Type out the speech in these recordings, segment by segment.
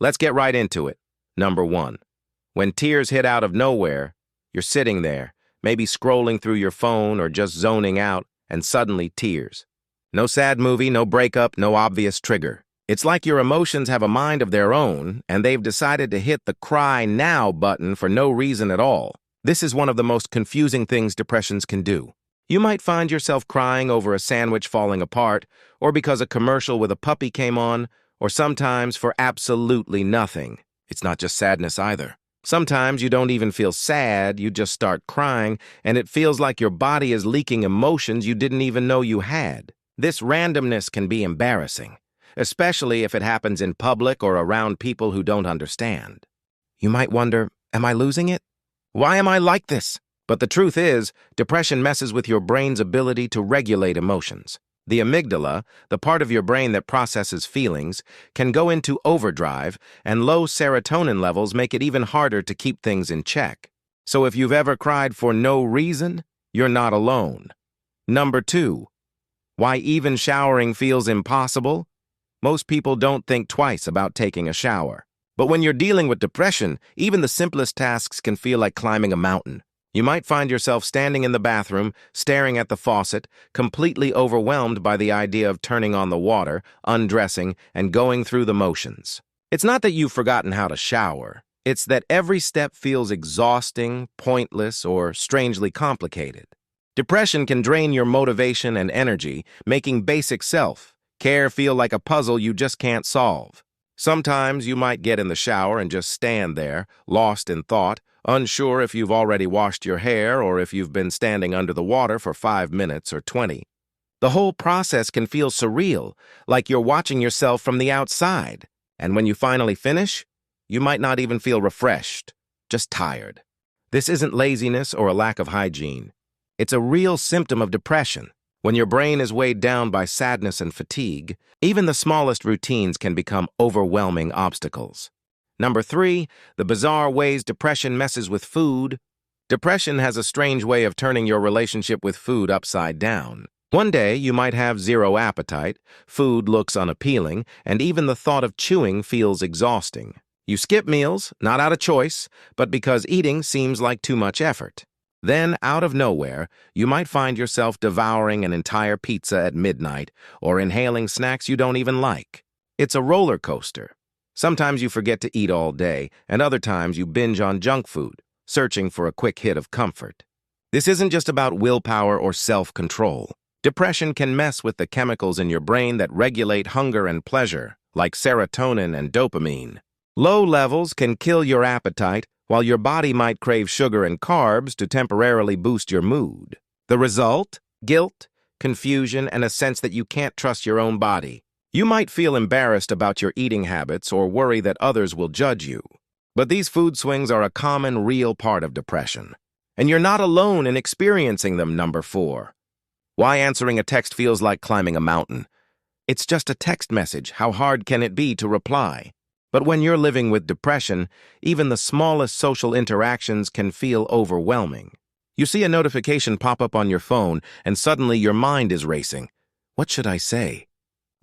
Let's get right into it. Number 1. When tears hit out of nowhere, you're sitting there, maybe scrolling through your phone or just zoning out, and suddenly tears. No sad movie, no breakup, no obvious trigger. It's like your emotions have a mind of their own, and they've decided to hit the cry now button for no reason at all. This is one of the most confusing things depressions can do. You might find yourself crying over a sandwich falling apart, or because a commercial with a puppy came on, or sometimes for absolutely nothing. It's not just sadness either. Sometimes you don't even feel sad, you just start crying, and it feels like your body is leaking emotions you didn't even know you had. This randomness can be embarrassing, especially if it happens in public or around people who don't understand. You might wonder, am I losing it? Why am I like this? But the truth is, depression messes with your brain's ability to regulate emotions. The amygdala, the part of your brain that processes feelings, can go into overdrive, and low serotonin levels make it even harder to keep things in check. So if you've ever cried for no reason, you're not alone. Number 2. Why even showering feels impossible? Most people don't think twice about taking a shower. But when you're dealing with depression, even the simplest tasks can feel like climbing a mountain. You might find yourself standing in the bathroom, staring at the faucet, completely overwhelmed by the idea of turning on the water, undressing, and going through the motions. It's not that you've forgotten how to shower. It's that every step feels exhausting, pointless, or strangely complicated. Depression can drain your motivation and energy, making basic self-care feel like a puzzle you just can't solve. Sometimes you might get in the shower and just stand there, lost in thought, unsure if you've already washed your hair or if you've been standing under the water for 5 minutes or 20. The whole process can feel surreal, like you're watching yourself from the outside. And when you finally finish, you might not even feel refreshed, just tired. This isn't laziness or a lack of hygiene. It's a real symptom of depression. When your brain is weighed down by sadness and fatigue, even the smallest routines can become overwhelming obstacles. Number 3, the bizarre ways depression messes with food. Depression has a strange way of turning your relationship with food upside down. One day, you might have zero appetite, food looks unappealing, and even the thought of chewing feels exhausting. You skip meals, not out of choice, but because eating seems like too much effort. Then, out of nowhere, you might find yourself devouring an entire pizza at midnight or inhaling snacks you don't even like. It's a roller coaster. Sometimes you forget to eat all day, and other times you binge on junk food, searching for a quick hit of comfort. This isn't just about willpower or self-control. Depression can mess with the chemicals in your brain that regulate hunger and pleasure, like serotonin and dopamine. Low levels can kill your appetite, while your body might crave sugar and carbs to temporarily boost your mood. The result? Guilt, confusion, and a sense that you can't trust your own body. You might feel embarrassed about your eating habits or worry that others will judge you. But these food swings are a common, real part of depression. And you're not alone in experiencing them. Number 4. Why answering a text feels like climbing a mountain. It's just a text message. How hard can it be to reply? But when you're living with depression, even the smallest social interactions can feel overwhelming. You see a notification pop up on your phone, and suddenly your mind is racing. What should I say?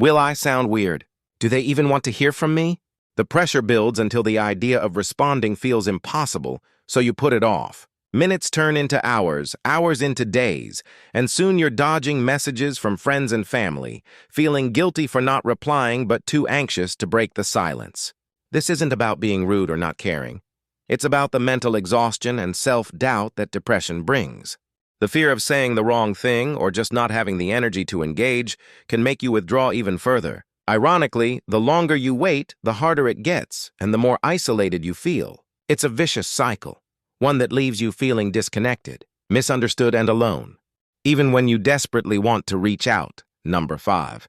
Will I sound weird? Do they even want to hear from me? The pressure builds until the idea of responding feels impossible, so you put it off. Minutes turn into hours, hours into days, and soon you're dodging messages from friends and family, feeling guilty for not replying but too anxious to break the silence. This isn't about being rude or not caring. It's about the mental exhaustion and self-doubt that depression brings. The fear of saying the wrong thing or just not having the energy to engage can make you withdraw even further. Ironically, the longer you wait, the harder it gets, and the more isolated you feel. It's a vicious cycle, one that leaves you feeling disconnected, misunderstood, and alone, even when you desperately want to reach out. Number 5.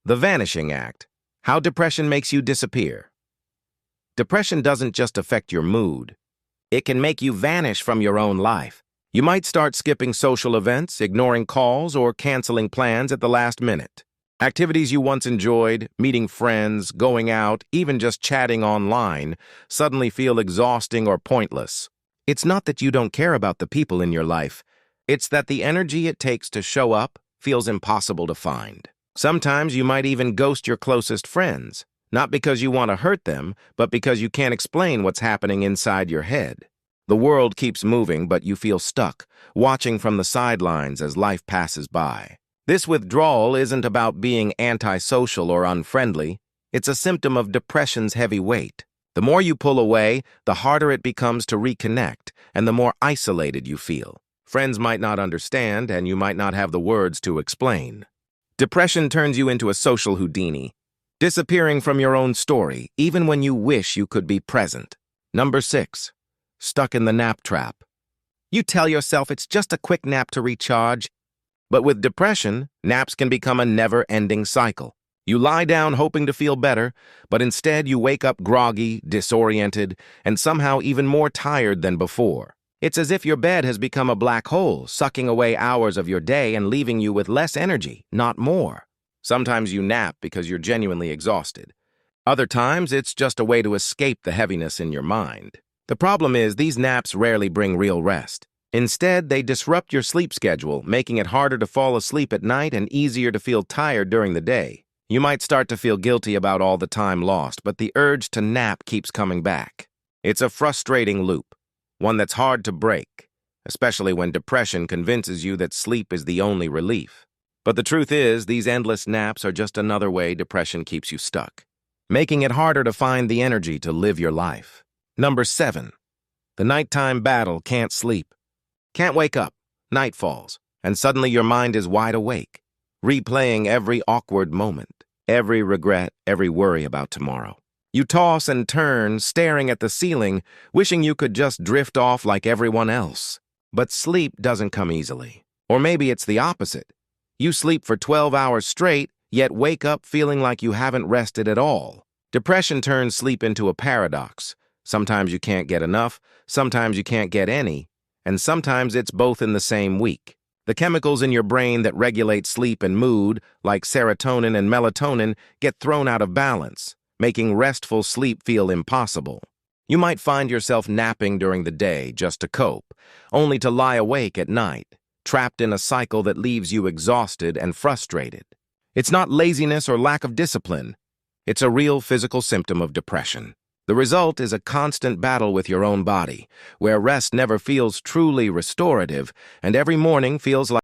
The Vanishing Act. How depression makes you disappear. Depression doesn't just affect your mood. It can make you vanish from your own life. You might start skipping social events, ignoring calls, or canceling plans at the last minute. Activities you once enjoyed, meeting friends, going out, even just chatting online, suddenly feel exhausting or pointless. It's not that you don't care about the people in your life. It's that the energy it takes to show up feels impossible to find. Sometimes you might even ghost your closest friends. Not because you want to hurt them, but because you can't explain what's happening inside your head. The world keeps moving, but you feel stuck, watching from the sidelines as life passes by. This withdrawal isn't about being antisocial or unfriendly. It's a symptom of depression's heavy weight. The more you pull away, the harder it becomes to reconnect, and the more isolated you feel. Friends might not understand, and you might not have the words to explain. Depression turns you into a social Houdini, disappearing from your own story, even when you wish you could be present. Number 6. Stuck in the nap trap. You tell yourself it's just a quick nap to recharge. But with depression, naps can become a never-ending cycle. You lie down hoping to feel better, but instead you wake up groggy, disoriented, and somehow even more tired than before. It's as if your bed has become a black hole, sucking away hours of your day and leaving you with less energy, not more. Sometimes you nap because you're genuinely exhausted. Other times, it's just a way to escape the heaviness in your mind. The problem is, these naps rarely bring real rest. Instead, they disrupt your sleep schedule, making it harder to fall asleep at night and easier to feel tired during the day. You might start to feel guilty about all the time lost, but the urge to nap keeps coming back. It's a frustrating loop, one that's hard to break, especially when depression convinces you that sleep is the only relief. But the truth is, these endless naps are just another way depression keeps you stuck, making it harder to find the energy to live your life. Number 7. The nighttime battle. Can't sleep. Can't wake up. Night falls, and suddenly your mind is wide awake, replaying every awkward moment, every regret, every worry about tomorrow. You toss and turn, staring at the ceiling, wishing you could just drift off like everyone else. But sleep doesn't come easily. Or maybe it's the opposite. You sleep for 12 hours straight, yet wake up feeling like you haven't rested at all. Depression turns sleep into a paradox. Sometimes you can't get enough, sometimes you can't get any, and sometimes it's both in the same week. The chemicals in your brain that regulate sleep and mood, like serotonin and melatonin, get thrown out of balance, making restful sleep feel impossible. You might find yourself napping during the day just to cope, only to lie awake at night, trapped in a cycle that leaves you exhausted and frustrated. It's not laziness or lack of discipline. It's a real physical symptom of depression. The result is a constant battle with your own body, where rest never feels truly restorative, and every morning feels like